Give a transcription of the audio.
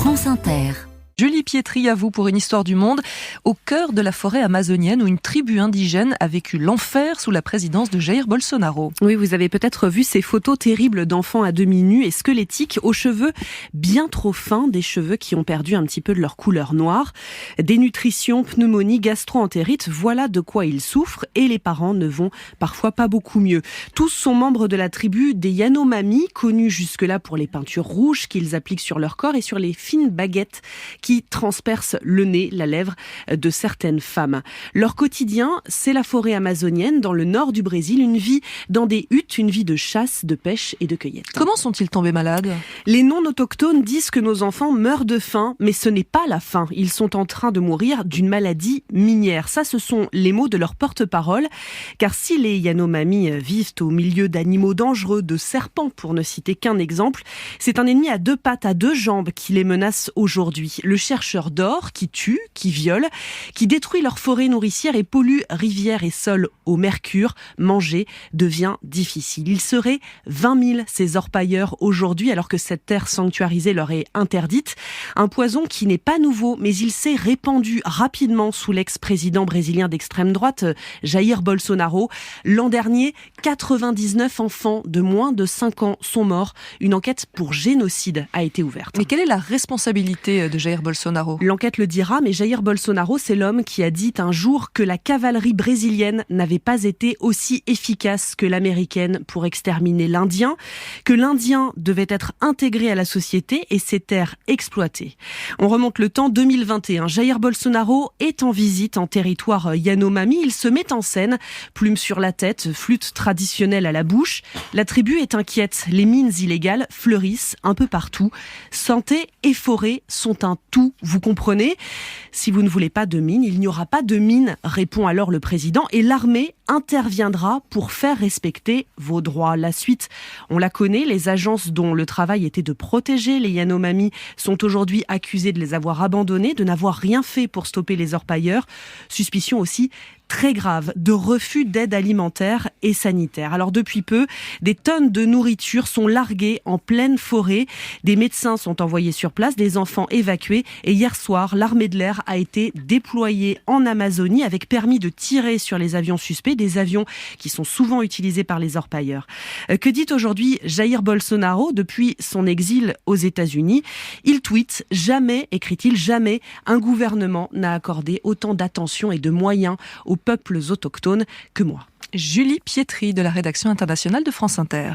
France Inter. Julie Pietri, à vous pour une histoire du monde, au cœur de la forêt amazonienne où une tribu indigène a vécu l'enfer sous la présidence de Jair Bolsonaro. Oui, vous avez peut-être vu ces photos terribles d'enfants à demi nus et squelettiques aux cheveux bien trop fins, des cheveux qui ont perdu un petit peu de leur couleur noire. Dénutrition, pneumonie, gastro-entérite, voilà de quoi ils souffrent et les parents ne vont parfois pas beaucoup mieux. Tous sont membres de la tribu des Yanomami, connus jusque-là pour les peintures rouges qu'ils appliquent sur leur corps et sur les fines baguettes qui transpercent le nez, la lèvre de certaines femmes. Leur quotidien, c'est la forêt amazonienne dans le nord du Brésil, une vie dans des huttes, une vie de chasse, de pêche et de cueillette. Comment sont-ils tombés malades ? Les non-autochtones disent que nos enfants meurent de faim, mais ce n'est pas la faim. Ils sont en train de mourir d'une maladie minière. Ça, ce sont les mots de leur porte-parole. Car si les Yanomami vivent au milieu d'animaux dangereux, de serpents pour ne citer qu'un exemple, c'est un ennemi à deux pattes, à deux jambes qui les menace aujourd'hui. Le chercheur d'or qui tue, qui viole, qui détruit leur forêt nourricière et pollue rivières et sols au mercure, manger devient difficile. Il serait 20 000 ces orpailleurs aujourd'hui alors que cette terre sanctuarisée leur est interdite. Un poison qui n'est pas nouveau mais il s'est répandu rapidement sous l'ex-président brésilien d'extrême droite Jair Bolsonaro. L'an dernier, 99 enfants de moins de 5 ans sont morts. Une enquête pour génocide a été ouverte. Mais quelle est la responsabilité de Jair Bolsonaro ? L'enquête le dira, mais Jair Bolsonaro, c'est l'homme qui a dit un jour que la cavalerie brésilienne n'avait pas été aussi efficace que l'américaine pour exterminer l'Indien, que l'Indien devait être intégré à la société et ses terres exploitées. On remonte le temps 2021. Jair Bolsonaro est en visite en territoire Yanomami. Il se met en scène, plume sur la tête, flûte traditionnelle à la bouche. La tribu est inquiète. Les mines illégales fleurissent un peu partout. Santé et forêt sont un tout, vous comprenez ? Si vous ne voulez pas de mines, il n'y aura pas de mines, répond alors le président, et l'armée interviendra pour faire respecter vos droits. La suite, on la connaît, les agences dont le travail était de protéger les Yanomami sont aujourd'hui accusées de les avoir abandonnés, de n'avoir rien fait pour stopper les orpailleurs. Suspicion aussi très grave de refus d'aide alimentaire et sanitaire. Alors depuis peu, des tonnes de nourriture sont larguées en pleine forêt. Des médecins sont envoyés sur place, des enfants évacués. Et hier soir, l'armée de l'air a été déployée en Amazonie avec permis de tirer sur les avions suspects, des avions qui sont souvent utilisés par les orpailleurs. Que dit aujourd'hui Jair Bolsonaro depuis son exil aux États-Unis ? Il tweet « Jamais, écrit-il, jamais un gouvernement n'a accordé autant d'attention et de moyens aux peuples autochtones que moi. » Julie Pietri de la rédaction internationale de France Inter.